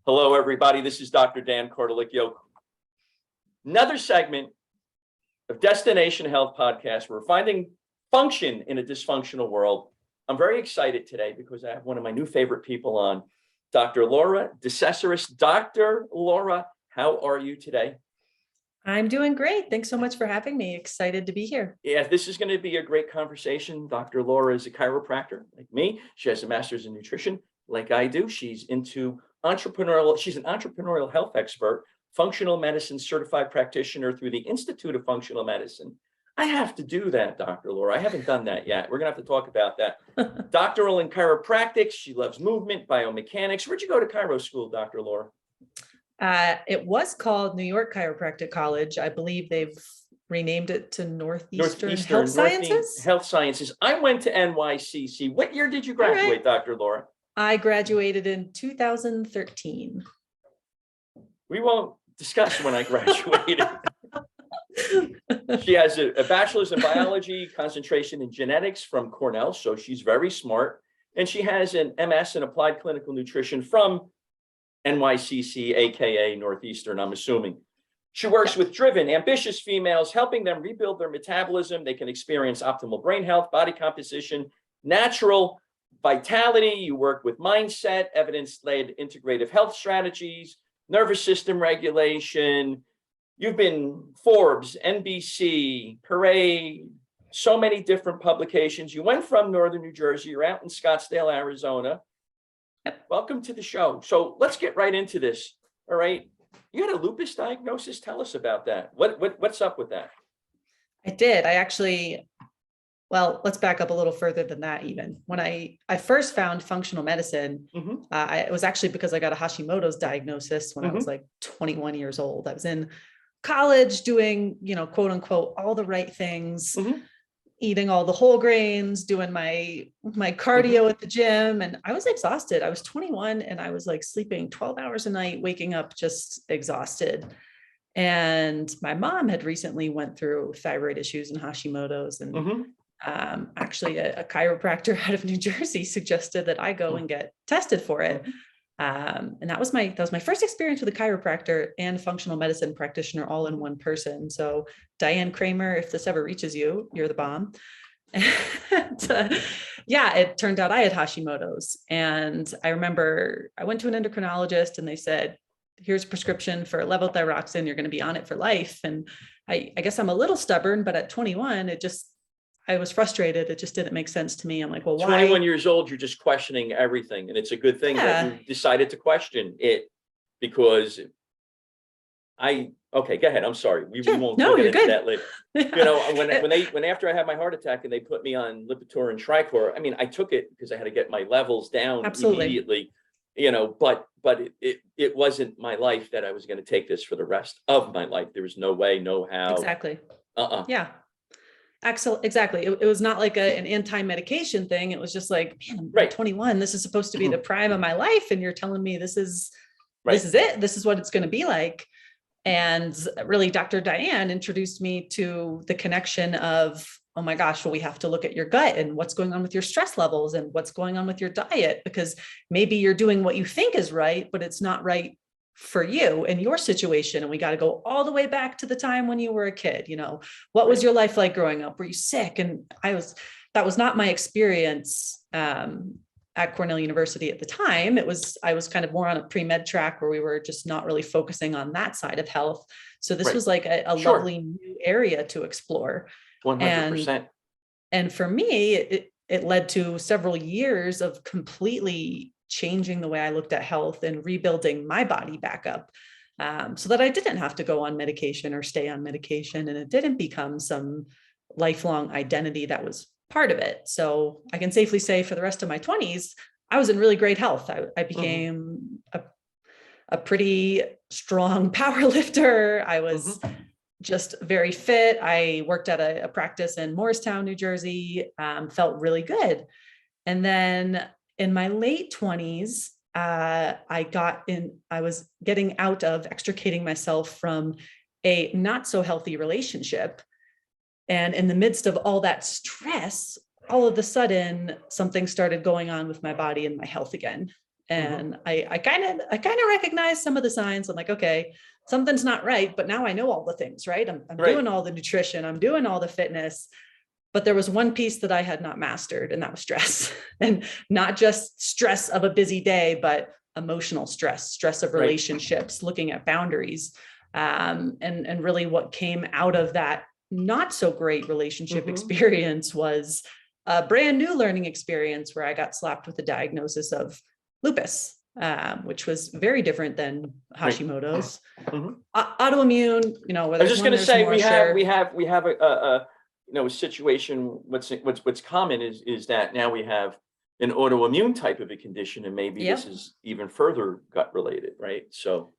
Hello, everybody. This is Dr. Dan Cordelicchio. Another segment of Destination Health Podcast. We're finding function in a dysfunctional world. I'm very excited today because I have one of my new favorite people on, Dr. Laura Decesaris. Dr. Laura, how are you today? I'm doing great. Thanks so much for having me. Excited to be here. Yeah, this is going to be a great conversation. Dr. Laura is a chiropractor like me. She has a master's in nutrition like I do. She's into entrepreneurial. She's an entrepreneurial health expert, functional medicine certified practitioner through the Institute of Functional Medicine. I have to do that, Dr. Laura. I haven't done that yet. We're going to have to talk about that. Doctoral in chiropractics. She loves movement, biomechanics. Where'd you go to chiro school, Dr. Laura? It was called New York Chiropractic College. I believe they've renamed it to Northeastern Health Sciences. Health Sciences. I went to NYCC. What year did you graduate, right, Dr. Laura? I graduated in 2013. We won't discuss when I graduated. She has a bachelor's in biology, concentration in genetics from Cornell, so she's very smart. And she has an MS in applied clinical nutrition from NYCC, aka Northeastern, I'm assuming. She works with driven, ambitious females, helping them rebuild their metabolism. They can experience optimal brain health, body composition, natural vitality. You work with mindset, evidence-led integrative health strategies, nervous system regulation. You've been Forbes, NBC, Parade, so many different publications. You went from Northern New Jersey. You're out in Scottsdale, Arizona. Welcome to the show. So let's get right into this. All right. You had a lupus diagnosis. Tell us about that. What's up with that? I did. Well, let's back up a little further than that. Even when I first found functional medicine, it was actually because I got a Hashimoto's diagnosis when I was like 21 years old. I was in college doing, quote unquote, all the right things, eating all the whole grains, doing my cardio at the gym. And I was exhausted. I was 21 and I was like sleeping 12 hours a night, waking up just exhausted. And my mom had recently went through thyroid issues and Hashimoto's, and actually a chiropractor out of New Jersey suggested that I go and get tested for it. And that was my first experience with a chiropractor and functional medicine practitioner all in one person. So Diane Kramer, if this ever reaches you, you're the bomb. And, yeah, it turned out I had Hashimoto's. And I remember I went to an endocrinologist and they said, here's a prescription for levothyroxine. You're going to be on it for life. And I guess I'm a little stubborn, but at 21, I was frustrated. It just didn't make sense to me. I'm like, well, why? 21 years old, you're just questioning everything. And it's a good thing that you decided to question it, because okay, go ahead. I'm sorry. We won't get into that later. When after I had my heart attack and they put me on Lipitor and Tricor, I mean, I took it because I had to get my levels down immediately, but it wasn't my life that I was going to take this for the rest of my life. There was no way, no how. Exactly. Yeah. Exactly. It was not like an anti-medication thing. It was just like, man, I'm 21. This is supposed to be the prime of my life. And you're telling me this is it. This is what it's going to be like. And really, Dr. Diane introduced me to the connection of, oh my gosh, well, we have to look at your gut and what's going on with your stress levels and what's going on with your diet, because maybe you're doing what you think is right, but it's not right for you and your situation. And we got to go all the way back to the time when you were a kid. What was your life like growing up? Were you sick? And that was not my experience at Cornell University at the time. I was kind of more on a pre-med track where we were just not really focusing on that side of health. So this was like a lovely new area to explore. 100%. And for me, it led to several years of completely changing the way I looked at health and rebuilding my body back up, so that I didn't have to go on medication or stay on medication. And it didn't become some lifelong identity that was part of it. So I can safely say for the rest of my 20s, I was in really great health. I became a pretty strong power lifter. I was just very fit. I worked at a practice in Morristown, New Jersey, felt really good. And then in my late 20s, I was getting out of extricating myself from a not so healthy relationship. And in the midst of all that stress, all of a sudden, something started going on with my body and my health again. And I kind of recognize some of the signs. I'm like, okay, something's not right, but now I know all the things, right? I'm Right. doing all the nutrition, I'm doing all the fitness, but there was one piece that I had not mastered, and that was stress. And not just stress of a busy day, but emotional stress of relationships, looking at boundaries. And really what came out of that not so great relationship experience was a brand new learning experience where I got slapped with the diagnosis of lupus, which was very different than Hashimoto's. Autoimmune, I was just going to say we have a a situation. What's common is that now we have an autoimmune type of a condition, and maybe this is even further gut related, right? So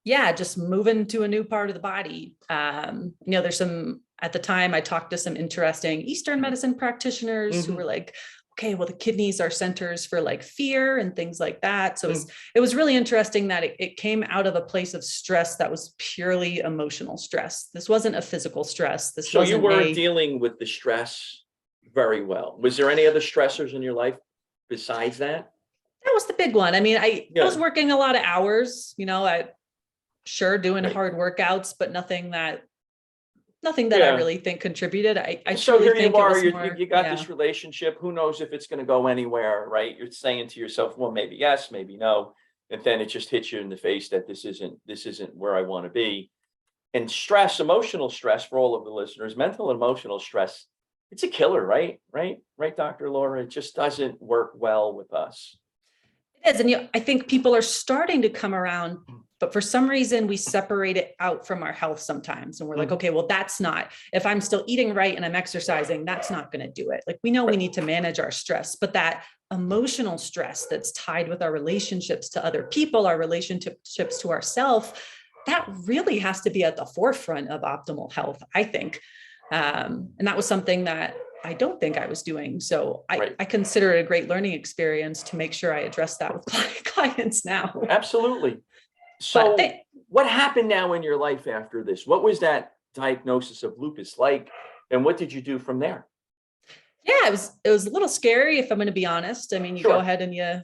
yeah, just moving to a new part of the body. There's some, at the time I talked to some interesting Eastern medicine practitioners who were like, okay, well, the kidneys are centers for like fear and things like that. So it was really interesting that it came out of a place of stress that was purely emotional stress. This wasn't a physical stress. So you were dealing with the stress very well. Was there any other stressors in your life besides that? That was the big one. I mean, I was working a lot of hours, doing hard workouts, but nothing that I really think contributed. I so here you are, you got this relationship. Who knows if it's going to go anywhere, right? You're saying to yourself, well, maybe yes, maybe no. And then it just hits you in the face that this isn't where I want to be. And stress, emotional stress for all of the listeners, mental and emotional stress, it's a killer, right? Right, Dr. Laura? It just doesn't work well with us. It is. And I think people are starting to come around, but for some reason we separate it out from our health sometimes. And we're like, okay, well, that's not, if I'm still eating right and I'm exercising, that's not going to do it. Like, we know we need to manage our stress, but that emotional stress that's tied with our relationships to other people, our relationships to ourselves, that really has to be at the forefront of optimal health, I think. And that was something that I don't think I was doing. So I consider it a great learning experience to make sure I address that with clients now. Absolutely. So what happened now in your life after this? What was that diagnosis of lupus like? And what did you do from there? Yeah, it was a little scary, if I'm going to be honest. I mean, you go ahead and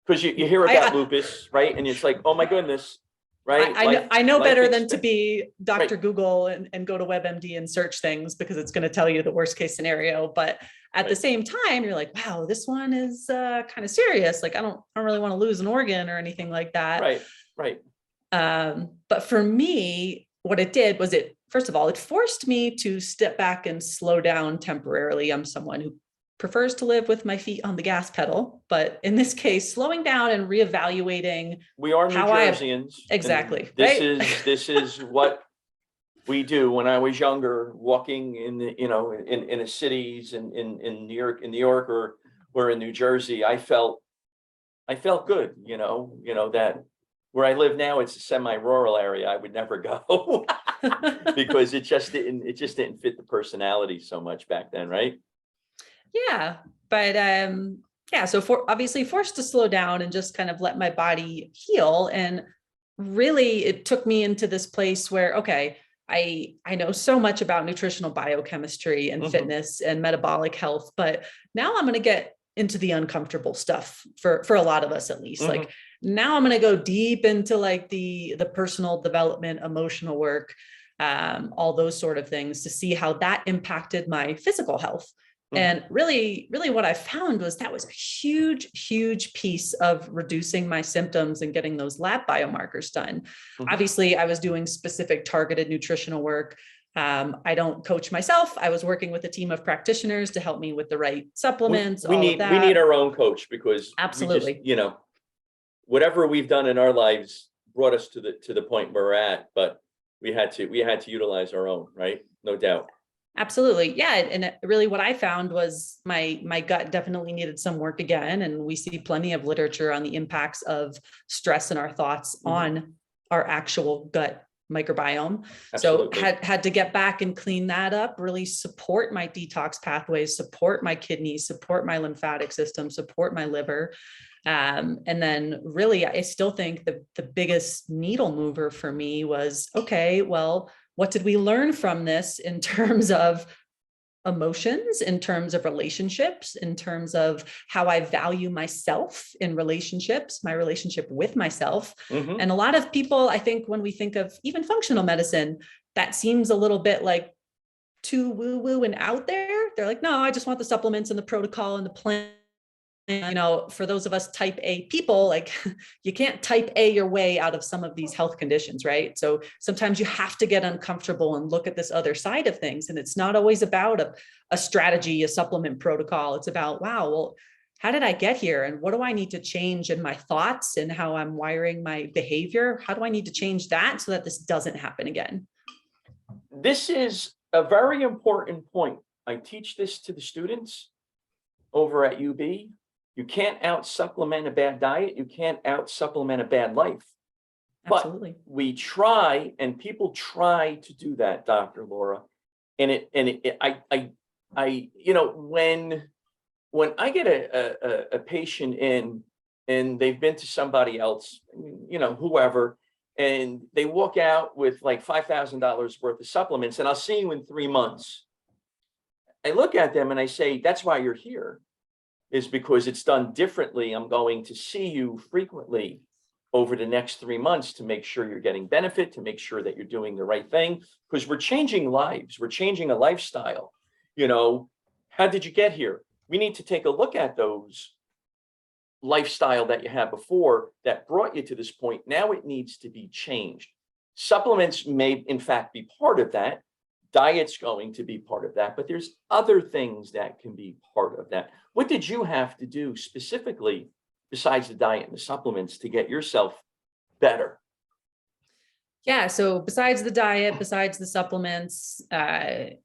because you hear about lupus, right? And it's like, oh my goodness. Right. I know better than to be Dr. Google and go to WebMD and search things, because it's going to tell you the worst case scenario. But at the same time, you're like, wow, this one is kind of serious. Like, I don't really want to lose an organ or anything like that. Right. But for me, what it did was first of all, it forced me to step back and slow down temporarily. I'm someone who prefers to live with my feet on the gas pedal, but in this case, slowing down and reevaluating. We are New Jerseyans. Exactly. This is what we do. When I was younger, walking in the, in the cities in New York or in New Jersey, I felt good, that where I live now, it's a semi-rural area. I would never go because it just didn't fit the personality so much back then, right? Yeah, but so obviously forced to slow down and just kind of let my body heal. And really it took me into this place where, okay, I know so much about nutritional biochemistry and fitness and metabolic health, but now I'm going to get into the uncomfortable stuff for a lot of us, at least. Like, now I'm going to go deep into like the personal development, emotional work, all those sort of things, to see how that impacted my physical health. And really what I found was that was a huge piece of reducing my symptoms and getting those lab biomarkers done. Obviously, I was doing specific targeted nutritional work. I don't coach myself. I was working with a team of practitioners to help me with the right supplements. We need our own coach, because absolutely, we just, whatever we've done in our lives brought us to the point where we're at, but we had to utilize our own, right? No doubt. Absolutely. Yeah. And really what I found was my gut definitely needed some work again. And we see plenty of literature on the impacts of stress and our thoughts on our actual gut microbiome. Absolutely. So had to get back and clean that up, really support my detox pathways, support my kidneys, support my lymphatic system, support my liver. And then really, I still think the biggest needle mover for me was, okay, well, what did we learn from this in terms of emotions, in terms of relationships, in terms of how I value myself in relationships, my relationship with myself. Mhm. And a lot of people, I think when we think of even functional medicine, that seems a little bit like too woo-woo and out there. They're like, no, I just want the supplements and the protocol and the plan. For those of us type A people, like you can't type A your way out of some of these health conditions, right? So sometimes you have to get uncomfortable and look at this other side of things. And it's not always about a strategy, a supplement protocol. It's about, wow, well, how did I get here? And what do I need to change in my thoughts and how I'm wiring my behavior? How do I need to change that so that this doesn't happen again? This is a very important point. I teach this to the students over at UB. You can't out supplement a bad diet. You can't out supplement a bad life. Absolutely. But we try, and people try to do that, Dr. Laura. And when I get a patient in and they've been to somebody else, whoever, and they walk out with like $5,000 worth of supplements, and I'll see you in 3 months. I look at them and I say, that's why you're here, is because it's done differently. I'm going to see you frequently over the next 3 months to make sure you're getting benefit, to make sure that you're doing the right thing, because we're changing lives. We're changing a lifestyle. How did you get here? We need to take a look at those lifestyle that you had before that brought you to this point. Now it needs to be changed. Supplements may, in fact, be part of that. Diet's going to be part of that, but there's other things that can be part of that. What did you have to do specifically besides the diet and the supplements to get yourself better? Yeah. So besides the diet, besides the supplements, I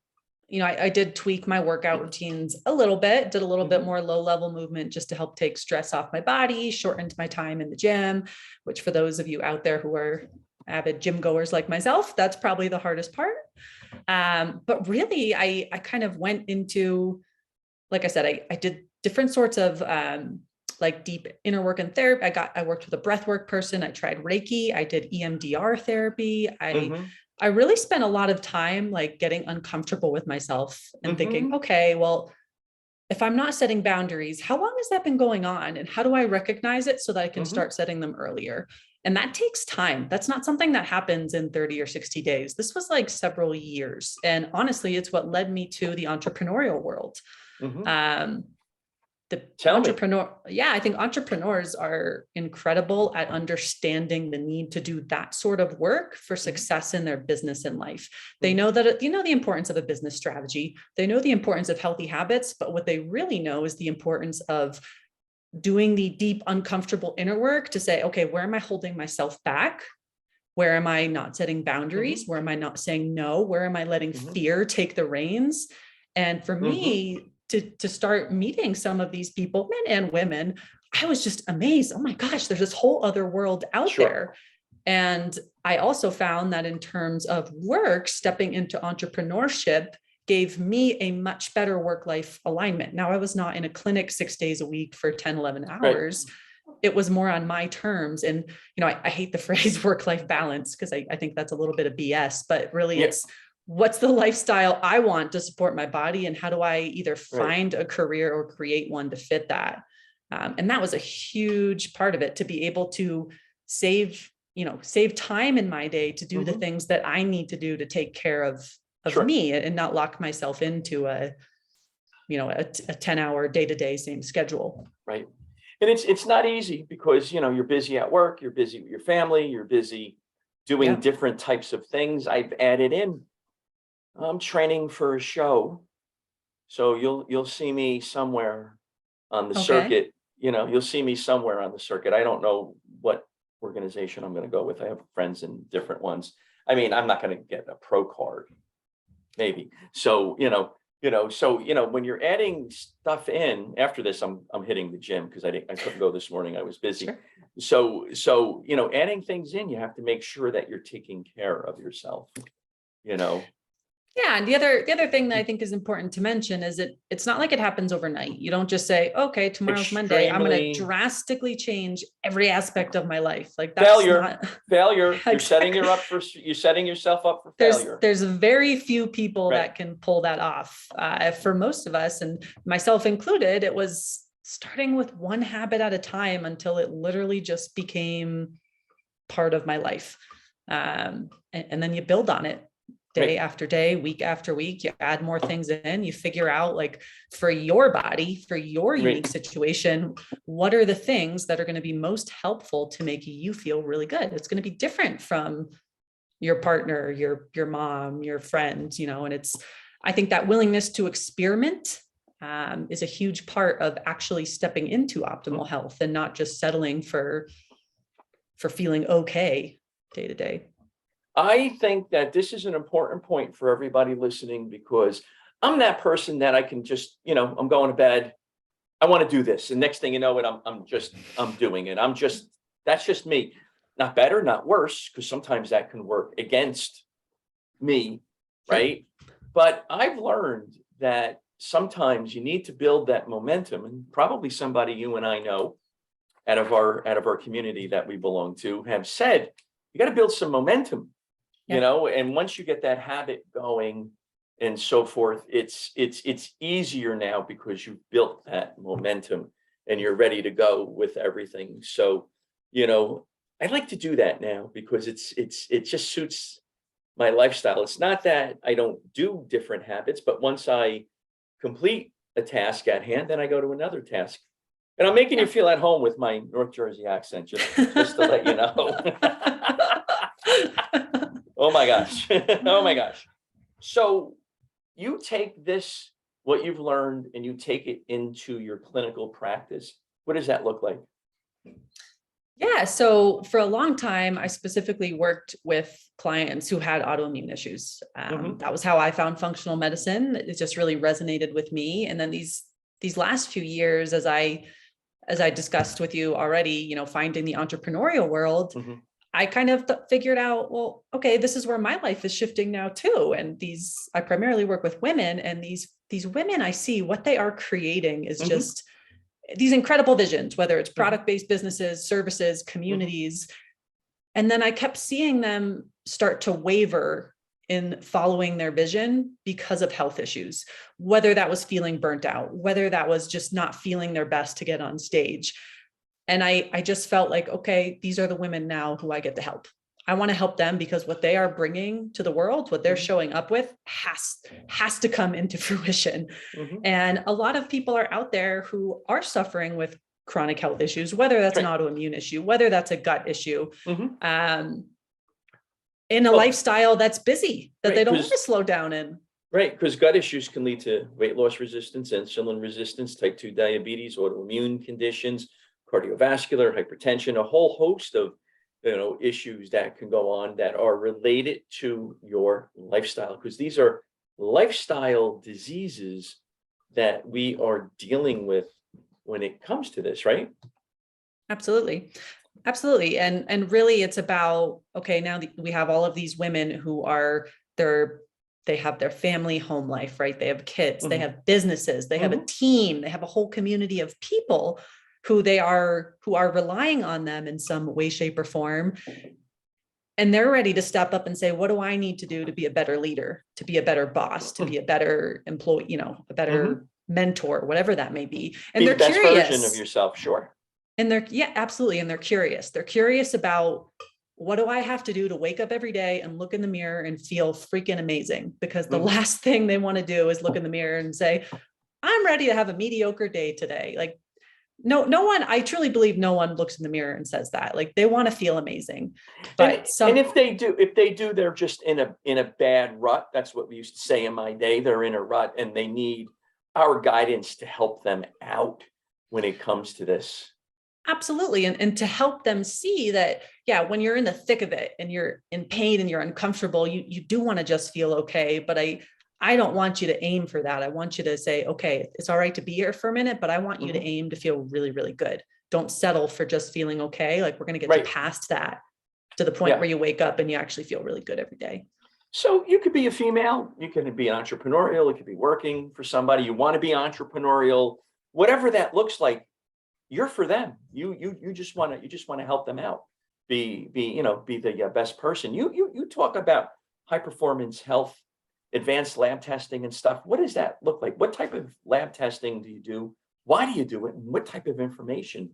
did tweak my workout routines a little bit, did a little bit more low level movement just to help take stress off my body, shortened my time in the gym, which for those of you out there who are avid gym goers like myself, that's probably the hardest part. But really, I kind of went into, like I said, I did different sorts of like deep inner work and therapy. I worked with a breathwork person. I tried Reiki. I did EMDR therapy. I really spent a lot of time like getting uncomfortable with myself and thinking, okay, well, if I'm not setting boundaries, how long has that been going on? And how do I recognize it so that I can start setting them earlier? And that takes time. That's not something that happens in 30 or 60 days. This was like several years. And honestly, it's what led me to the entrepreneurial world. I think entrepreneurs are incredible at understanding the need to do that sort of work for success in their business and life. They know that, the importance of a business strategy. They know the importance of healthy habits, but what they really know is the importance of doing the deep, uncomfortable inner work to say, okay, where am I holding myself back? Where am I not setting boundaries? Where am I not saying no? Where am I letting fear take the reins? And for me, to start meeting some of these people, men and women, I was just amazed. Oh my gosh, there's this whole other world out there. And I also found that in terms of work, stepping into entrepreneurship gave me a much better work-life alignment. Now, I was not in a clinic 6 days a week for 10, 11 hours. Right. It was more on my terms. And, I hate the phrase work-life balance because I think that's a little bit of BS, but really it's what's the lifestyle I want to support my body, and how do I either find a career or create one to fit that? And that was a huge part of it, to be able to save time in my day to do the things that I need to do to take care of me and not lock myself into a 10-hour day-to-day same schedule. Right. And it's not easy because, you're busy at work, you're busy with your family, you're busy doing different types of things. I've added in, I'm training for a show. So you'll see me somewhere on the circuit. You'll see me somewhere on the circuit. I don't know what organization I'm going to go with. I have friends in different ones. I mean, I'm not going to get a pro card, maybe. So, when you're adding stuff in after this, I'm hitting the gym because I couldn't go this morning. I was busy. Sure. So, adding things in, you have to make sure that you're taking care of yourself, Yeah. And the other thing that I think is important to mention is it's not like it happens overnight. You don't just say, okay, tomorrow's Monday, I'm going to drastically change every aspect of my life. Like that's failure. Exactly. You're setting yourself up for failure. There's very few people that can pull that off. For most of us, and myself included, it was starting with one habit at a time until it literally just became part of my life. And then you build on it. Day after day, week after week, you add more things in, you figure out, like, for your body, for your unique situation, what are the things that are going to be most helpful to make you feel really good? It's going to be different from your partner, your mom, your friends, and I think that willingness to experiment is a huge part of actually stepping into optimal health and not just settling for feeling okay day to day. I think that this is an important point for everybody listening, because I'm that person that I can just, I'm going to bed. I want to do this. And next thing you know it, I'm doing it. That's just me. Not better, not worse, because sometimes that can work against me. Right. But I've learned that sometimes you need to build that momentum, and probably somebody you and I know out of our community that we belong to have said, you got to build some momentum. And once you get that habit going and so forth, it's easier now because you've built that momentum and you're ready to go with everything. So, I'd like to do that now because it just suits my lifestyle. It's not that I don't do different habits, but once I complete a task at hand, then I go to another task. And I'm making you feel at home with my North Jersey accent, just to let you know. Oh my gosh. Oh my gosh. So you take this, what you've learned, and you take it into your clinical practice. What does that look like? Yeah. So for a long time, I specifically worked with clients who had autoimmune issues. That was how I found functional medicine. It just really resonated with me. And then these last few years, as I discussed with you already, finding the entrepreneurial world, I kind of figured out, well, okay, this is where my life is shifting now too. And I primarily work with women, and these women I see, what they are creating is just these incredible visions, whether it's product-based businesses, services, communities. And then I kept seeing them start to waver in following their vision because of health issues, whether that was feeling burnt out, whether that was just not feeling their best to get on stage. And I just felt like, okay, these are the women now who I get to help. I want to help them because what they are bringing to the world, what they're showing up with has to come into fruition. And a lot of people are out there who are suffering with chronic health issues, whether that's an autoimmune issue, whether that's a gut issue, in a lifestyle that's busy, that they don't want to slow down in. Right, because gut issues can lead to weight loss resistance, insulin resistance, type 2 diabetes, autoimmune conditions, cardiovascular, hypertension, a whole host of issues that can go on that are related to your lifestyle, because these are lifestyle diseases that we are dealing with when it comes to this, right? Absolutely. Absolutely. And really it's about, okay, now we have all of these women who are they have their family home life, right? They have kids, they have businesses, they have a team, they have a whole community of people who are relying on them in some way, shape, or form. And they're ready to step up and say, what do I need to do to be a better leader, to be a better boss, to be a better employee, a better mentor, whatever that may be. And they're curious. Be the best version of yourself, sure. And absolutely. And they're curious. They're curious about, what do I have to do to wake up every day and look in the mirror and feel freaking amazing? Because the last thing they want to do is look in the mirror and say, I'm ready to have a mediocre day today. Like, no one, I truly believe no one looks in the mirror and says that. Like, they want to feel amazing. But and if they do, they're just in a bad rut. That's what we used to say in my day. They're in a rut and they need our guidance to help them out when it comes to this. Absolutely. And to help them see that, yeah, when you're in the thick of it and you're in pain and you're uncomfortable, you do want to just feel okay. But I don't want you to aim for that. I want you to say, okay, it's all right to be here for a minute, but I want you to aim to feel really, really good. Don't settle for just feeling okay. Like, we're going to get you past that to the point where you wake up and you actually feel really good every day. So you could be a female, you can be entrepreneurial, it could be working for somebody, you want to be entrepreneurial, whatever that looks like, you're for them. You just want to help them out. Be the best person. You talk about high performance health, advanced lab testing and stuff. What does that look like? What type of lab testing do you do? Why do you do it? And what type of information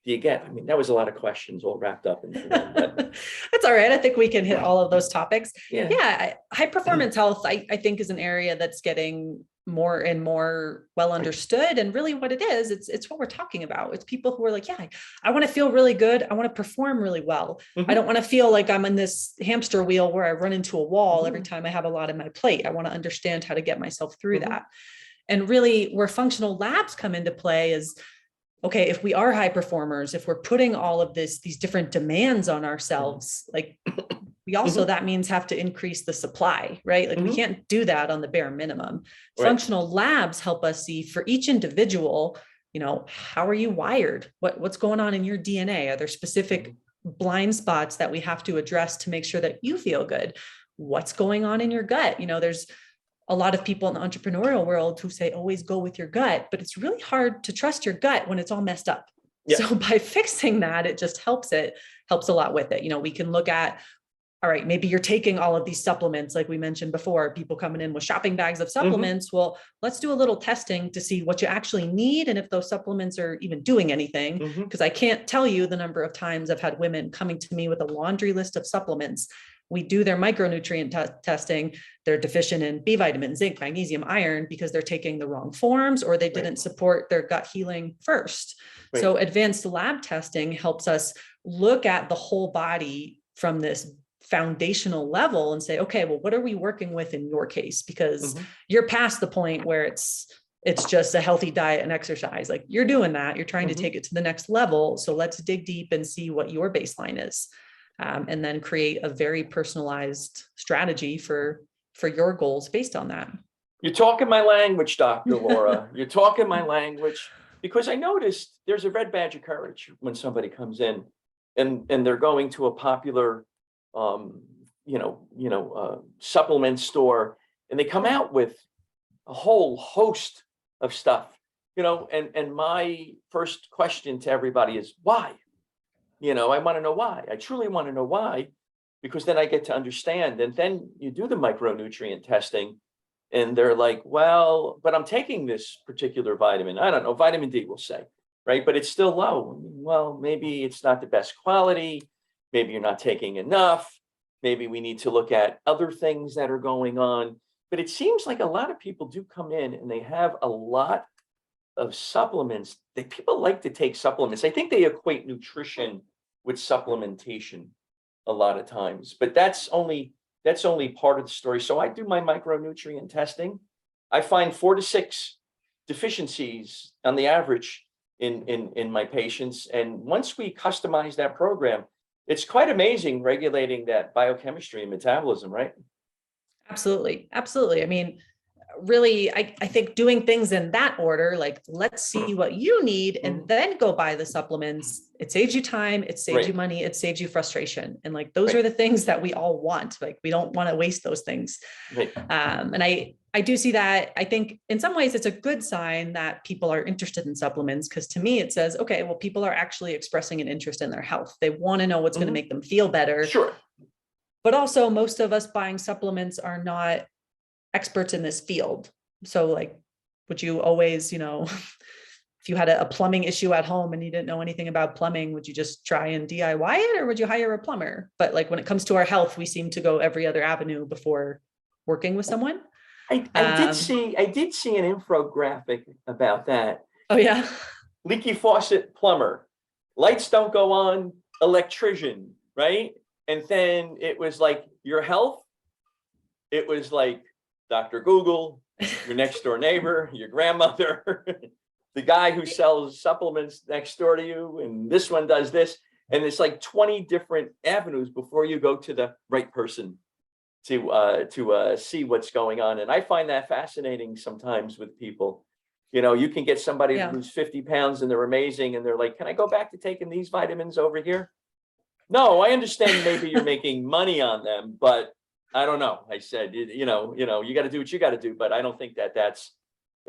do you get? I mean, that was a lot of questions all wrapped up into one. But That's all right. I think we can hit all of those topics. yeah. Yeah. High performance health, I think, is an area that's getting more and more well understood. And really what it is, it's what we're talking about. It's people who are like, yeah, I want to feel really good. I want to perform really well. I don't want to feel like I'm in this hamster wheel where I run into a wall every time I have a lot on my plate. I want to understand how to get myself through that. And really where functional labs come into play is, okay, if we are high performers, if we're putting all of these different demands on ourselves, like we also, that means have to increase the supply, right? Like we can't do that on the bare minimum. Right. Functional labs help us see for each individual, how are you wired? What's going on in your DNA? Are there specific blind spots that we have to address to make sure that you feel good? What's going on in your gut? There's a lot of people in the entrepreneurial world who say, always go with your gut, but it's really hard to trust your gut when it's all messed up. Yeah. So by fixing that, it just helps a lot with it. We can look at, all right, maybe you're taking all of these supplements, like we mentioned before, people coming in with shopping bags of supplements. Well, let's do a little testing to see what you actually need. And if those supplements are even doing anything, because I can't tell you the number of times I've had women coming to me with a laundry list of supplements. We do their micronutrient testing. They're deficient in B vitamin, zinc, magnesium, iron, because they're taking the wrong forms or they didn't support their gut healing first. Right. So advanced lab testing helps us look at the whole body from this foundational level and say, okay, well, what are we working with in your case? Because you're past the point where it's just a healthy diet and exercise. Like you're doing that, you're trying to take it to the next level. So let's dig deep and see what your baseline is. And then create a very personalized strategy for your goals based on that. You're talking my language, Dr. Laura. You're talking my language, because I noticed there's a red badge of courage when somebody comes in and they're going to a popular supplement store, and they come out with a whole host of stuff, and my first question to everybody is why? I want to know why. I truly want to know why, because then I get to understand. And then you do the micronutrient testing and they're like, well, but I'm taking this particular vitamin. I don't know, vitamin D, we'll say, right? But it's still low. Well, maybe it's not the best quality. Maybe you're not taking enough. Maybe we need to look at other things that are going on. But it seems like a lot of people do come in and they have a lot of supplements. People like to take supplements. I think they equate nutrition with supplementation a lot of times, but that's only part of the story. So I do my micronutrient testing. I find 4 to 6 deficiencies on the average in my patients. And once we customize that program, it's quite amazing regulating that biochemistry and metabolism, right? Absolutely. Absolutely. I mean, really, I think doing things in that order, like let's see what you need and then go buy the supplements. It saves you time, it saves you money, it saves you frustration. And like, those are the things that we all want. Like, we don't want to waste those things. And I do see that. I think in some ways it's a good sign that people are interested in supplements, because to me, it says, okay, well, people are actually expressing an interest in their health. They want to know what's going to make them feel better. Sure. But also most of us buying supplements are not experts in this field. So like, would you always, if you had a plumbing issue at home and you didn't know anything about plumbing, would you just try and DIY it, or would you hire a plumber? But like, when it comes to our health, we seem to go every other avenue before working with someone. I did see an infographic about that. Oh yeah. Leaky faucet plumber, lights don't go on, electrician, right? And then it was like your health. It was like Dr. Google, your next door neighbor, your grandmother, the guy who sells supplements next door to you, and this one does this. And it's like 20 different avenues before you go to the right person to see what's going on. And I find that fascinating sometimes with people. You can get somebody who's 50 pounds and they're amazing, and they're like, can I go back to taking these vitamins over here? No, I understand maybe you're making money on them, but I don't know. I said, you know, you got to do what you got to do, but I don't think that that's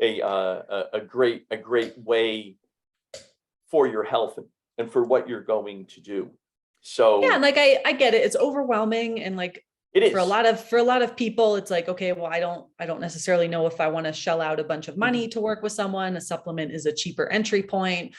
a great way for your health and for what you're going to do. So Yeah, and like I get it. It's overwhelming, and like it for a is. lot of people, it's like, okay, well, I don't necessarily know if I want to shell out a bunch of money to work with someone. A supplement is a cheaper entry point.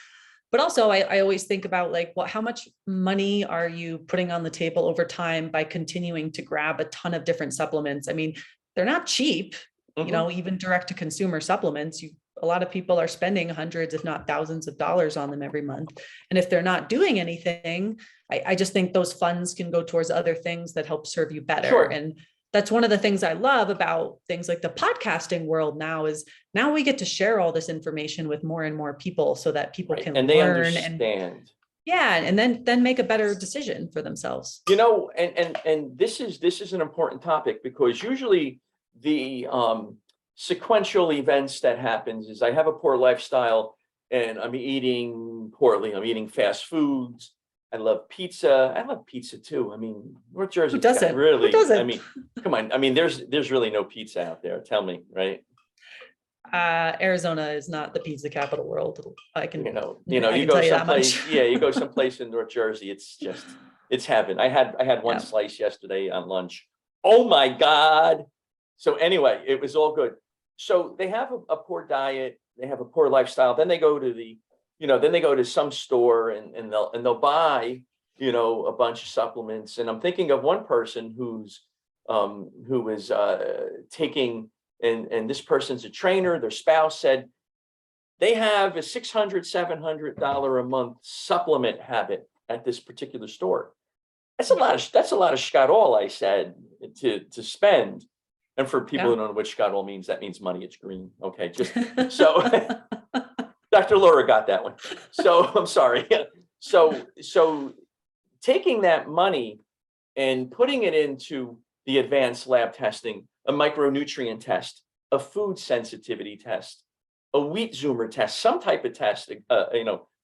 But also I always think about like, well, how much money are you putting on the table over time by continuing to grab a ton of different supplements? I mean, they're not cheap, you know, even direct to consumer supplements. A lot of people are spending hundreds, if not thousands of dollars on them every month. And if they're not doing anything, I just think those funds can go towards other things that help serve you better. Sure. And that's one of the things I love about things like the podcasting world now is now we get to share all this information with more and more people so that people can and they learn understand. And then make a better decision for themselves. You know, and this is an important topic, because usually the sequential events that happens is I have a poor lifestyle and I'm eating poorly. I'm eating fast foods. I love pizza. I love pizza too. I mean, North Jersey Who doesn't? really, Who doesn't? I mean, come on. I mean, there's really no pizza out there. Tell me, right? Arizona is not the pizza capital world. I can, you I can go tell you that someplace, much. you go someplace in North Jersey, it's heaven. I had one slice yesterday on lunch. Oh my God. So anyway, it was all good. So they have a poor diet, they have a poor lifestyle. Then they go to some store and they'll buy, a bunch of supplements. And I'm thinking of one person who was taking, and this person's a trainer, their spouse said they have a $600, $700 a month supplement habit at this particular store. That's a lot of Scott-all, I said, to spend. And for people who don't know what Scott-all means, that means money. It's green. Okay, just so Dr. Laura got that one. So I'm sorry. So taking that money and putting it into the advanced lab testing, a micronutrient test, a food sensitivity test, a wheat zoomer test, some type of test,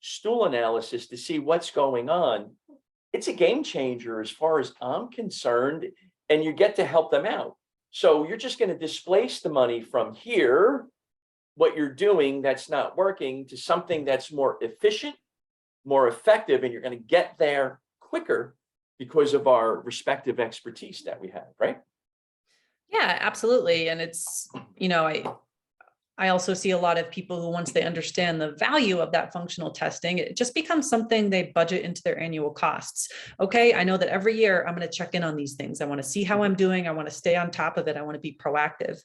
stool analysis to see what's going on. It's a game changer as far as I'm concerned, and you get to help them out. So you're just going to displace the money from here, what you're doing that's not working, to something that's more efficient, more effective, and you're going to get there quicker because of our respective expertise that we have, right? Yeah, absolutely. And it's, I also see a lot of people who, once they understand the value of that functional testing, it just becomes something they budget into their annual costs. Okay, I know that every year I'm going to check in on these things. I want to see how I'm doing. I want to stay on top of it. I want to be proactive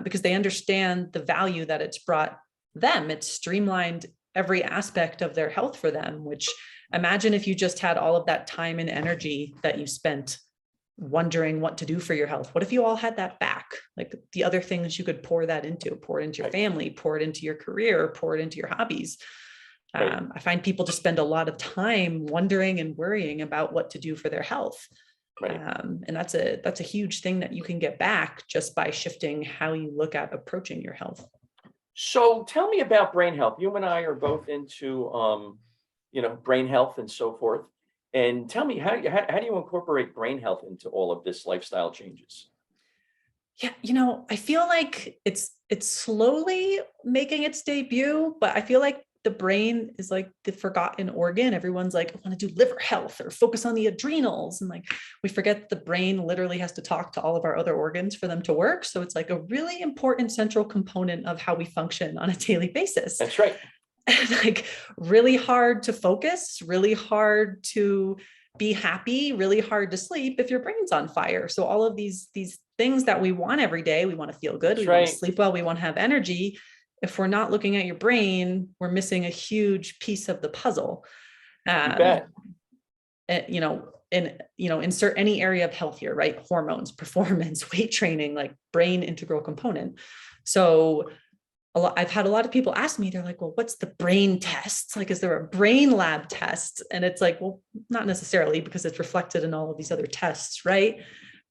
because they understand the value that it's brought them. It's streamlined every aspect of their health for them, which imagine if you just had all of that time and energy that you spent wondering what to do for your health. What if you all had that back? Like the other things you could pour it into your family, pour it into your career, pour it into your hobbies. I find people just spend a lot of time wondering and worrying about what to do for their health. And that's a huge thing that you can get back just by shifting how you look at approaching your health. So tell me about brain health. You and I are both into, brain health and so forth. And tell me, how do you incorporate brain health into all of this lifestyle changes? Yeah, I feel like it's slowly making its debut, but I feel like the brain is like the forgotten organ. Everyone's like, I want to do liver health or focus on the adrenals. And like, we forget the brain literally has to talk to all of our other organs for them to work. So it's like a really important central component of how we function on a daily basis. That's right. Like really hard to focus, really hard to be happy, really hard to sleep if your brain's on fire. So all of these things that we want every day, we want to feel good, we want to sleep well, we want to have energy. If we're not looking at your brain, we're missing a huge piece of the puzzle. You bet. Insert any area of health here, right? Hormones, performance, weight training, like brain integral component. So I've had a lot of people ask me, they're like, well, what's the brain test? Like, is there a brain lab test? And it's like, well, not necessarily, because it's reflected in all of these other tests, right?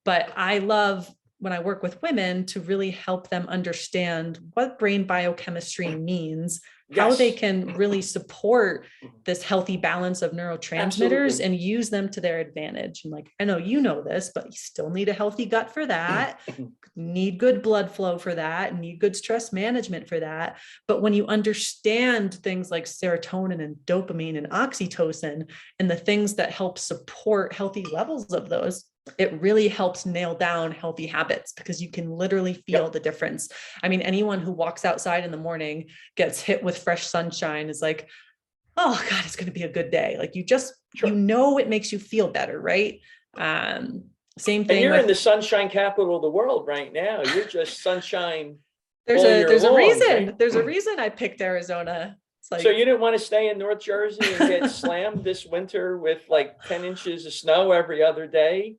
But I love when I work with women to really help them understand what brain biochemistry means how they Yes. can really support this healthy balance of neurotransmitters Absolutely. and use them to their advantage. And like, I know you know this, but you still need a healthy gut for that, need good blood flow for that, need good stress management for that. But when you understand things like serotonin and dopamine and oxytocin and the things that help support healthy levels of those, it really helps nail down healthy habits because you can literally feel the difference. I mean, anyone who walks outside in the morning, gets hit with fresh sunshine is like, oh God, it's going to be a good day. Like you just, you know, it makes you feel better. Right. Same thing. And you're in the sunshine capital of the world right now. You're just sunshine. There's a reason. right? There's a reason I picked Arizona. It's like, so you didn't want to stay in North Jersey and get slammed this winter with like 10 inches of snow every other day?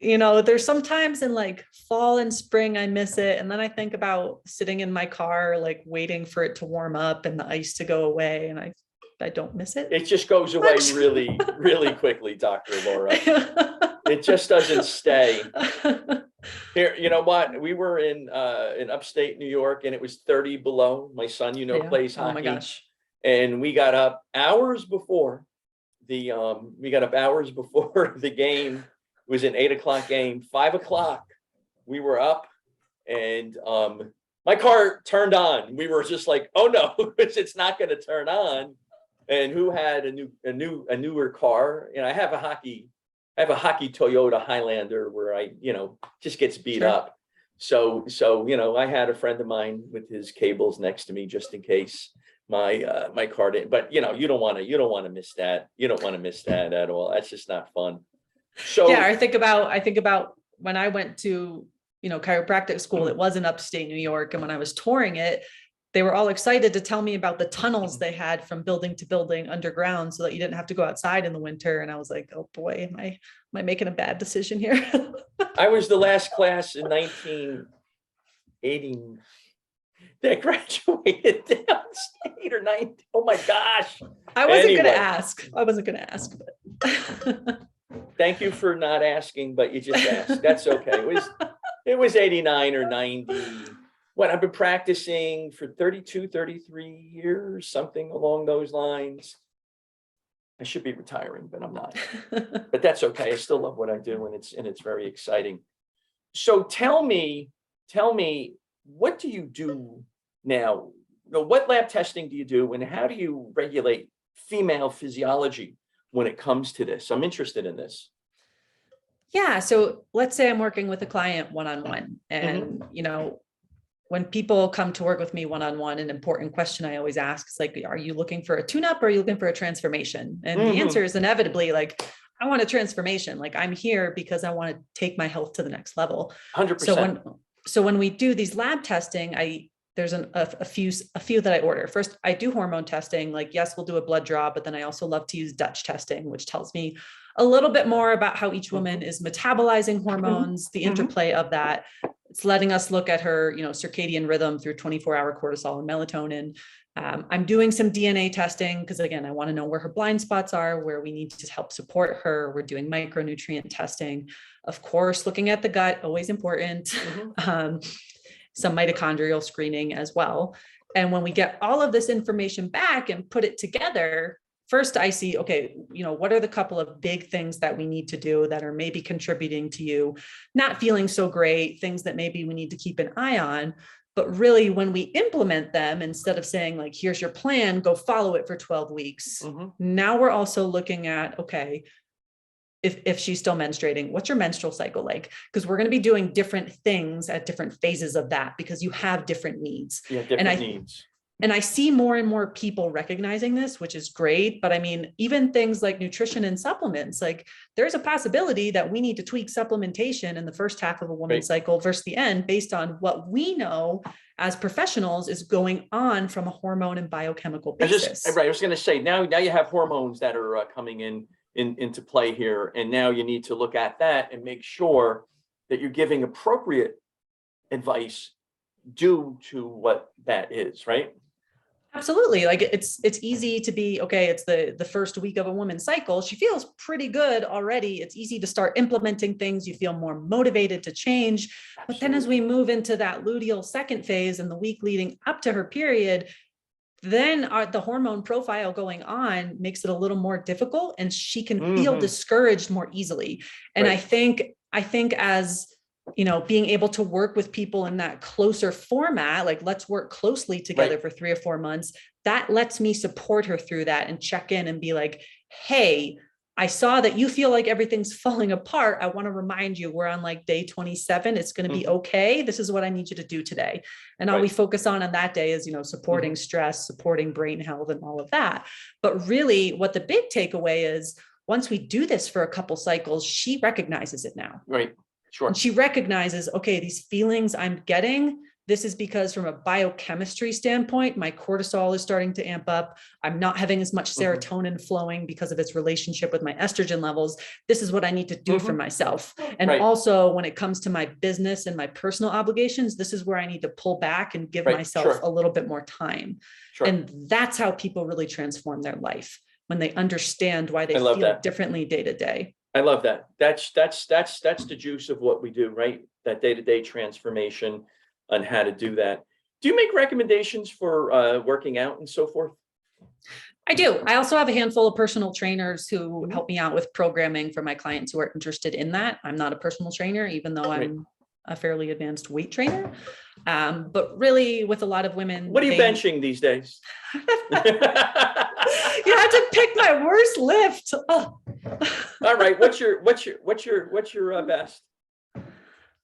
You know, there's sometimes in like fall and spring, I miss it. And then I think about sitting in my car, like waiting for it to warm up and the ice to go away. And I don't miss it. It just goes away really, really quickly, Dr. Laura. It just doesn't stay. Here, you know what? We were in upstate New York and it was 30 below. My son, plays hockey. Oh my gosh. And we got up hours before the game. It was an 8 o'clock game. 5 o'clock, we were up, and my car turned on. We were just like, "Oh no, it's not going to turn on." And who had a newer car? And I have a hockey Toyota Highlander where I just gets beat up. So I had a friend of mine with his cables next to me just in case my car didn't. But you don't want to miss that. You don't want to miss that at all. That's just not fun. So yeah, I think about when I went to, chiropractic school, it was in upstate New York. And when I was touring it, they were all excited to tell me about the tunnels they had from building to building underground so that you didn't have to go outside in the winter. And I was like, oh boy, am I making a bad decision here? I was the last class in 1980 that graduated downstate or 90. Oh my gosh. I wasn't going to ask, but thank you for not asking, but you just asked. That's okay. It was 89 or 90. When I've been practicing for 32, 33 years, something along those lines. I should be retiring, but I'm not. But that's okay. I still love what I do, and it's very exciting. So tell me, what do you do now? What lab testing do you do, and how do you regulate female physiology when it comes to this? I'm interested in this. Yeah. So let's say I'm working with a client one-on-one, and when people come to work with me one-on-one, an important question I always ask is like, are you looking for a tune-up or are you looking for a transformation? And the answer is inevitably like, I want a transformation. Like I'm here because I want to take my health to the next level. 100%. So when we do these lab testing, there's a few that I order. First, I do hormone testing. Like, yes, we'll do a blood draw, but then I also love to use Dutch testing, which tells me a little bit more about how each woman is metabolizing hormones, the interplay of that. It's letting us look at her, circadian rhythm through 24-hour cortisol and melatonin. I'm doing some DNA testing because, again, I want to know where her blind spots are, where we need to help support her. We're doing micronutrient testing. Of course, looking at the gut, always important. Some mitochondrial screening as well. And when we get all of this information back and put it together, first I see, okay, what are the couple of big things that we need to do that are maybe contributing to you not feeling so great, things that maybe we need to keep an eye on. But really, when we implement them, instead of saying like, here's your plan, go follow it for 12 weeks. Now we're also looking at, okay, if she's still menstruating, what's your menstrual cycle like? Because we're going to be doing different things at different phases of that because you have different needs. Yeah, different needs. And I see more and more people recognizing this, which is great. But I mean, even things like nutrition and supplements, like there's a possibility that we need to tweak supplementation in the first half of a woman's cycle versus the end based on what we know as professionals is going on from a hormone and biochemical basis. I was going to say, now you have hormones that are coming into play here. And now you need to look at that and make sure that you're giving appropriate advice due to what that is, right? Absolutely. Like it's easy to be, okay, it's the first week of a woman's cycle. She feels pretty good already. It's easy to start implementing things. You feel more motivated to change. Absolutely. But then as we move into that luteal second phase and the week leading up to her period, then the hormone profile going on makes it a little more difficult, and she can feel discouraged more easily. And I think as, you know, being able to work with people in that closer format, like let's work closely together for 3 or 4 months, that lets me support her through that and check in and be like, hey, I saw that you feel like everything's falling apart. I want to remind you, we're on like day 27. It's going to be okay. This is what I need you to do today. And all we focus on that day is, you know, supporting stress, supporting brain health and all of that. But really what the big takeaway is, once we do this for a couple cycles, she recognizes it now. Right. Sure. And she recognizes, okay, these feelings I'm getting, this is because from a biochemistry standpoint, my cortisol is starting to amp up. I'm not having as much serotonin flowing because of its relationship with my estrogen levels. This is what I need to do for myself. And also when it comes to my business and my personal obligations, this is where I need to pull back and give myself a little bit more time. And that's how people really transform their life, when they understand why they feel differently day to day. I love that. That's the juice of what we do, right? That day-to-day transformation on how to do that. Do you make recommendations for working out and so forth? I do. I also have a handful of personal trainers who help me out with programming for my clients who are interested in that. I'm not a personal trainer, even though I'm a fairly advanced weight trainer. But really with a lot of women. What are you benching these days? You had to pick my worst lift. Oh. All right. What's your best?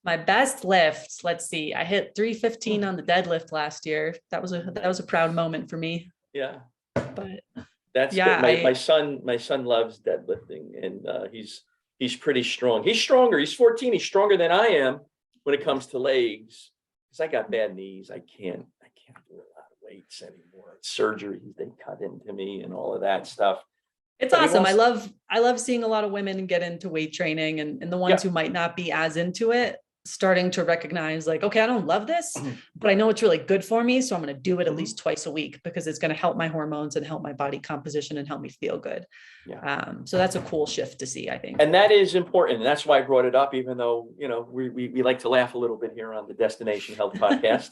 My best lift. Let's see. I hit 315 on the deadlift last year. That was a proud moment for me. Yeah. But that's good. My son loves deadlifting, and he's pretty strong. He's stronger. He's 14. He's stronger than I am when it comes to legs. Because I got bad knees. I can't do a lot of weights anymore. Surgery, they cut into me and all of that stuff. It's awesome. I love seeing a lot of women get into weight training, and the ones who might not be as into it, starting to recognize like, okay, I don't love this, but I know it's really good for me. So I'm going to do it at least twice a week because it's going to help my hormones and help my body composition and help me feel good. Yeah. So that's a cool shift to see, I think. And that is important. And that's why I brought it up, even though, you know, we like to laugh a little bit here on the Destination Health podcast,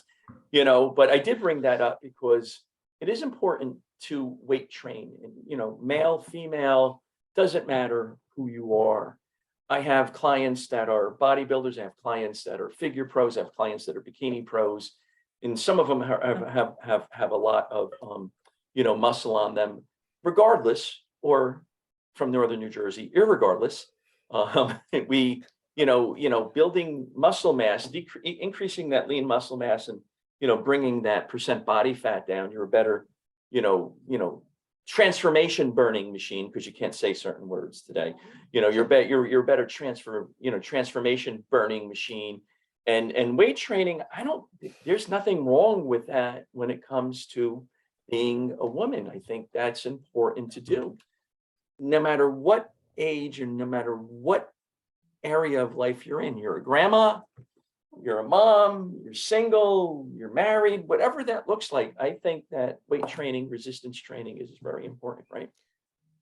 you know, but I did bring that up because it is important to weight train, and, you know, male, female, doesn't matter who you are. I have clients that are bodybuilders. I have clients that are figure pros. I have clients that are bikini pros, and some of them have a lot of you know, muscle on them, regardless, or from northern New Jersey, irregardless. We, you know, building muscle mass, increasing that lean muscle mass, and, you know, bringing that percent body fat down. You're a better, you know, transformation burning machine, because you can't say certain words today. You know, you're a better transformation burning machine. And weight training, there's nothing wrong with that when it comes to being a woman. I think that's important to do, no matter what age and no matter what area of life you're in. You're a grandma, you're a mom, you're single, you're married, whatever that looks like. I think that weight training, resistance training is very important, right?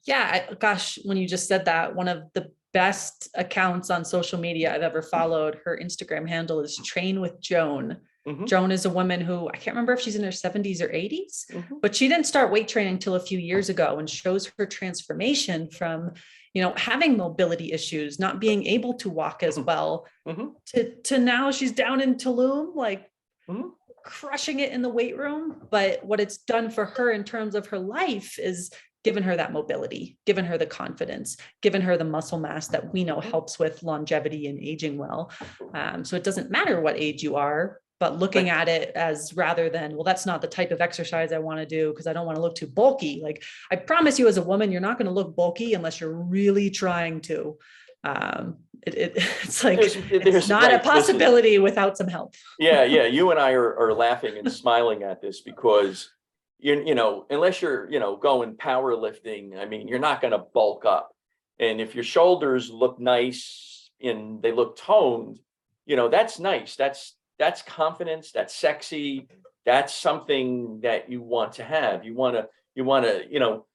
Yeah, gosh, when you just said that, one of the best accounts on social media I've ever followed, her Instagram handle is Train with Joan. Joan is a woman who, I can't remember if she's in her 70s or 80s, but she didn't start weight training until a few years ago, and shows her transformation from, you know, having mobility issues, not being able to walk as well, to now she's down in Tulum, like crushing it in the weight room. But what it's done for her in terms of her life is given her that mobility, given her the confidence, given her the muscle mass that we know helps with longevity and aging well. So it doesn't matter what age you are, but looking at it as, rather than, well, that's not the type of exercise I want to do because I don't want to look too bulky. Like, I promise you as a woman, you're not going to look bulky unless you're really trying to. It's like, it's not a possibility without some help. Yeah. You and I are laughing and smiling at this because you know, unless you're, you know, going powerlifting, I mean, you're not going to bulk up. And if your shoulders look nice and they look toned, you know, that's nice. That's confidence. That's sexy. That's something that you want to have. You want to, you know,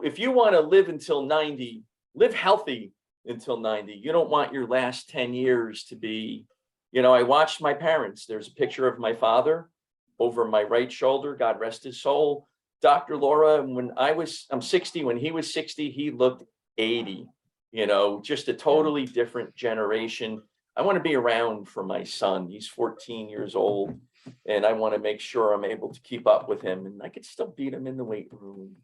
if you want to live until 90, live healthy until 90. You don't want your last 10 years to be, you know, I watched my parents. There's a picture of my father over my right shoulder, God rest his soul. Dr. Laura, I'm 60, when he was 60, he looked 80, just a totally different generation. I want to be around for my son. He's 14 years old, and I want to make sure I'm able to keep up with him, and I could still beat him in the weight room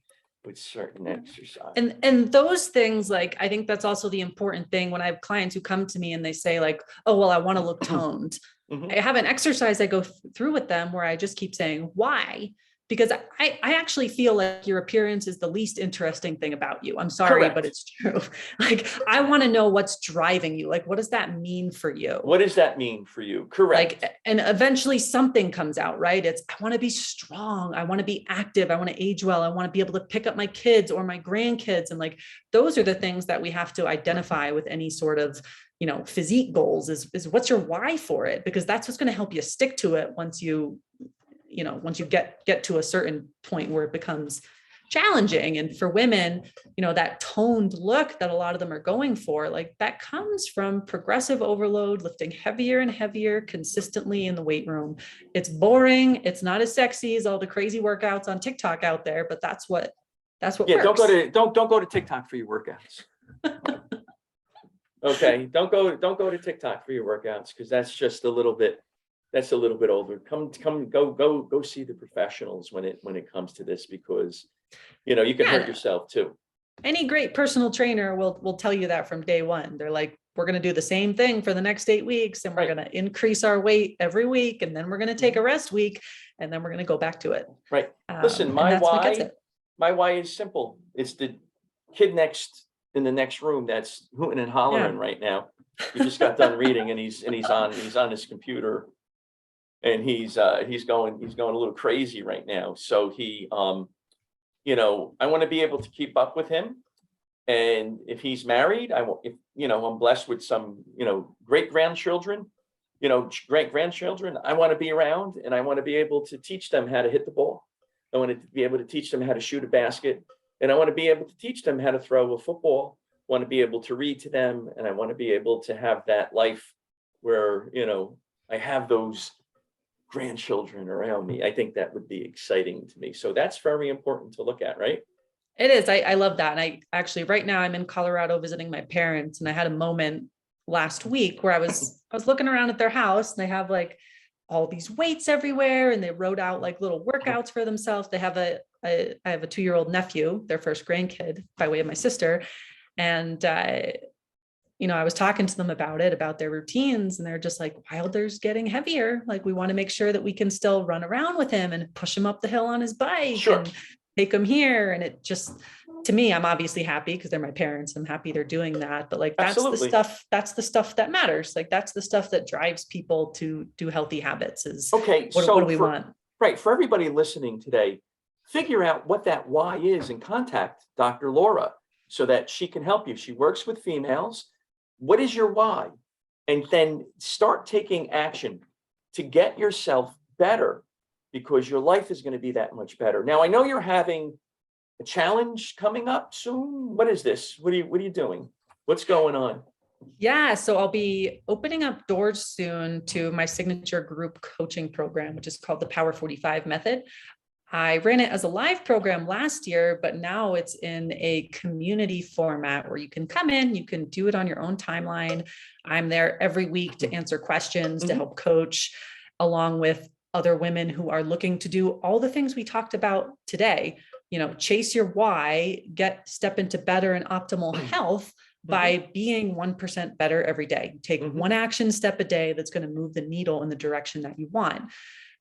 with certain exercise. And those things, like, I think that's also the important thing when I have clients who come to me and they say like, oh, well, I want to look toned. I have an exercise I go through with them where I just keep saying, why? Because I actually feel like your appearance is the least interesting thing about you. I'm sorry, Correct. but it's true. Like, I want to know what's driving you. Like, what does that mean for you? What does that mean for you? Correct. Like, and eventually something comes out, right? It's, I want to be strong. I want to be active. I want to age well. I want to be able to pick up my kids or my grandkids. And like, those are the things that we have to identify with any sort of, physique goals is what's your why for it? Because that's what's going to help you stick to it once you get to a certain point where it becomes challenging. And for women, that toned look that a lot of them are going for, like, that comes from progressive overload, lifting heavier and heavier consistently in the weight room. It's boring. It's not as sexy as all the crazy workouts on TikTok out there, but that's what Yeah, works. don't go to TikTok for your workouts. Okay, don't go to TikTok for your workouts, because that's just a little bit older. Go see the professionals when it comes to this, because you can hurt yourself too. Any great personal trainer will tell you that from day one. They're like, we're going to do the same thing for the next 8 weeks, and we're going to increase our weight every week, and then we're going to take a rest week, and then we're going to go back to it. Right. Listen, my why is simple. It's the kid in the next room that's hooting and hollering right now. He just got done reading, and he's on his computer, and he's going a little crazy right now. So I want to be able to keep up with him. And if he's married, I'm blessed with some, great grandchildren, I want to be around, and I want to be able to teach them how to hit the ball. I want to be able to teach them how to shoot a basket, and I want to be able to teach them how to throw a football. I want to be able to read to them, and I want to be able to have that life where, I have those grandchildren around me. I think that would be exciting to me. So that's very important to look at, right? It is. I love that. And I actually, right now I'm in Colorado visiting my parents, and I had a moment last week where I was looking around at their house, and they have like all these weights everywhere, and they wrote out like little workouts for themselves. They have I have a 2-year-old nephew, their first grandkid by way of my sister. And, I was talking to them about their routines, and they're just like, Wilder's getting heavier. Like, we want to make sure that we can still run around with him and push him up the hill on his bike and take him here. And it just, to me, I'm obviously happy because they're my parents. I'm happy they're doing that. But like, that's the stuff that matters. Like, that's the stuff that drives people to do healthy habits is, what do we want? Right. For everybody listening today, figure out what that why is and contact Dr. Laura so that she can help you. She works with females. What is your why? And then start taking action to get yourself better, because your life is going to be that much better. Now, I know you're having a challenge coming up soon. What is this? What are you doing? What's going on? Yeah, so I'll be opening up doors soon to my signature group coaching program, which is called the Power 45 Method. I ran it as a live program last year, but now it's in a community format where you can come in, you can do it on your own timeline. I'm there every week to answer questions, to help coach, along with other women who are looking to do all the things we talked about today. Chase your why, step into better and optimal health by being 1% better every day. Take one action step a day that's going to move the needle in the direction that you want.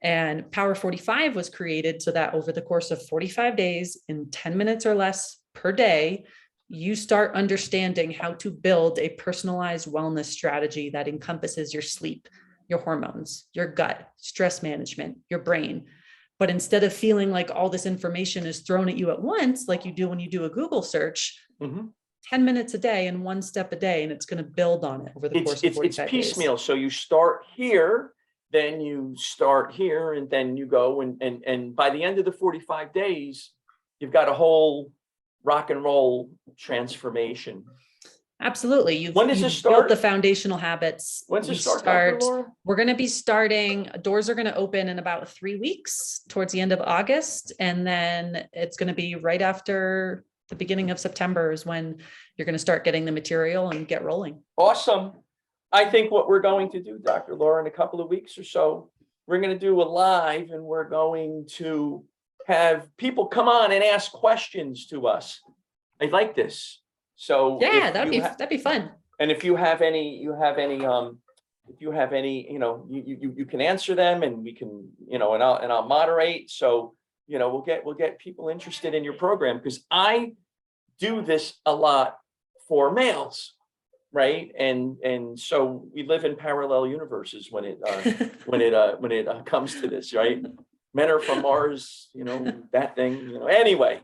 And Power 45 was created so that over the course of 45 days, in 10 minutes or less per day, you start understanding how to build a personalized wellness strategy that encompasses your sleep, your hormones, your gut, stress management, your brain. But instead of feeling like all this information is thrown at you at once, like you do when you do a Google search, 10 minutes a day and one step a day, and it's going to build on it over the course of 45 days. It's piecemeal. So you start here, then you start here, and then you go, and by the end of the 45 days, you've got a whole rock and roll transformation. Absolutely. You've, When does you've this built start? the foundational habits. When's it We start, Dr. Laura? We're going to be starting, doors are going to open in about 3 weeks towards the end of August. And then it's going to be right after the beginning of September is when you're going to start getting the material and get rolling. Awesome. I think what we're going to do, Dr. Laura, in a couple of weeks or so, we're going to do a live and we're going to have people come on and ask questions to us. I like this. So Yeah, that'd be fun. and if you have any, you can answer them and we can, and I'll moderate. So, we'll get people interested in your program because I do this a lot for males, right? And so we live in parallel universes when it comes to this, right? Men are from Mars, that thing, anyway,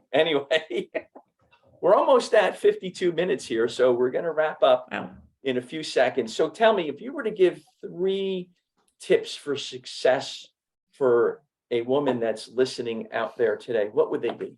we're almost at 52 minutes here. So we're going to wrap up in a few seconds. So tell me, if you were to give 3 tips for success for a woman that's listening out there today, what would they be?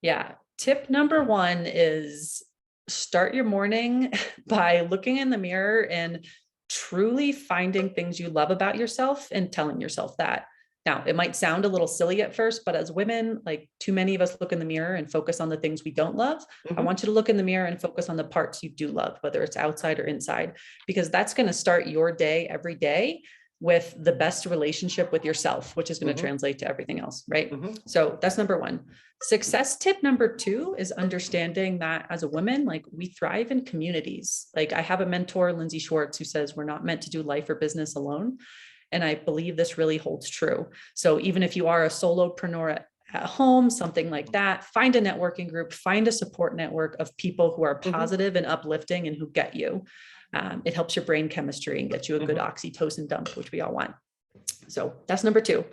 Yeah. Tip number 1 is start your morning by looking in the mirror and truly finding things you love about yourself and telling yourself that. Now, it might sound a little silly at first, but as women, like too many of us look in the mirror and focus on the things we don't love. I want you to look in the mirror and focus on the parts you do love, whether it's outside or inside, because that's going to start your day every day with the best relationship with yourself, which is going to translate to everything else, right? So that's number 1. Success tip number 2 is understanding that as a woman, like we thrive in communities. Like I have a mentor, Lindsay Schwartz, who says we're not meant to do life or business alone. And I believe this really holds true. So even if you are a solopreneur at home, something like that, find a networking group, find a support network of people who are positive and uplifting and who get you. It helps your brain chemistry and gets you a good oxytocin dump, which we all want. So that's number 2.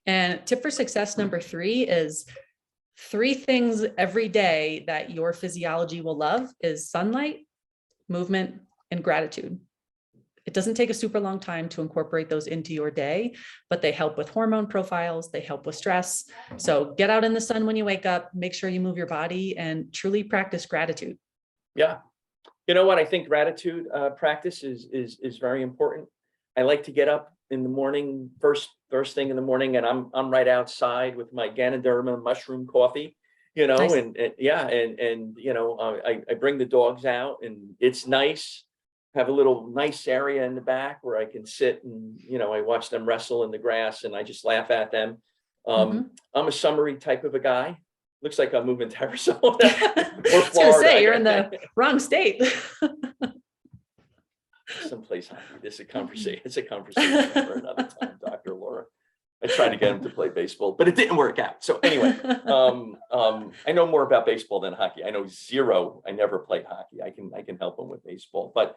And tip for success number 3 is 3 things every day that your physiology will love is sunlight, movement, and gratitude. It doesn't take a super long time to incorporate those into your day, but they help with hormone profiles. They help with stress. So get out in the sun when you wake up, make sure you move your body and truly practice gratitude. Yeah. You know what? I think gratitude practice is very important. I like to get up in the morning, first thing in the morning, and I'm right outside with my Ganoderma mushroom coffee, Nice. and I bring the dogs out and it's nice. Have a little nice area in the back where I can sit and, I watch them wrestle in the grass and I just laugh at them. I'm a summery type of a guy. Looks like I'm moving to Arizona or I was Florida. gonna say, you're in the wrong state. Someplace happy. This is a conversation. It's a conversation for another time, Dr. Laura. I tried to get him to play baseball, but it didn't work out. So anyway, I know more about baseball than hockey. I know 0. I never played hockey. I can help him with baseball, but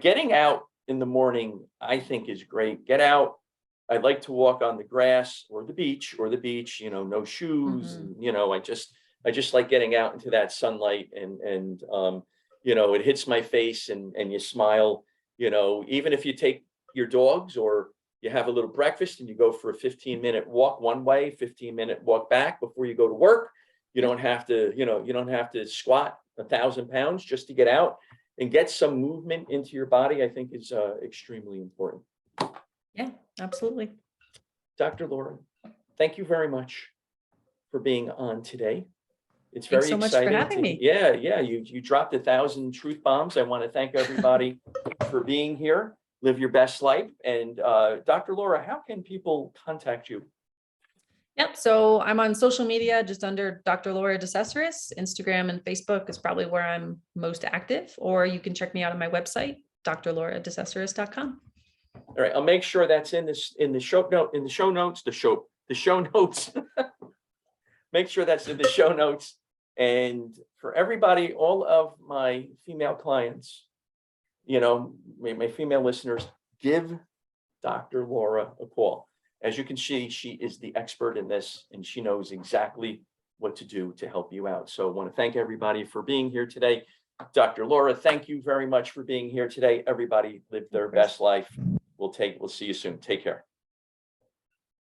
getting out in the morning, I think is great. Get out. I like to walk on the grass or the beach, no shoes. And, I just like getting out into that sunlight and it hits my face and you smile, even if you take your dogs or you have a little breakfast and you go for a 15-minute walk one way, 15-minute walk back before you go to work. You don't have to squat 1,000 pounds just to get out. And get some movement into your body, I think is extremely important. Yeah, absolutely. Dr. Laura, thank you very much for being on today. It's very Thanks so exciting. much for having me. Yeah. You dropped 1,000 truth bombs. I want to thank everybody for being here. Live your best life. And Dr. Laura, how can people contact you? Yep. So I'm on social media just under Dr. Laura Decesaris. Instagram and Facebook is probably where I'm most active, or you can check me out on my website, drlauradecesaris.com. All right. I'll make sure that's in the show notes. Make sure that's in the show notes. And for everybody, all of my female clients, my female listeners, give Dr. Laura a call. As you can see, she is the expert in this, and she knows exactly what to do to help you out. So I want to thank everybody for being here today. Dr. Laura, thank you very much for being here today. Everybody live their best life. We'll see you soon. Take care.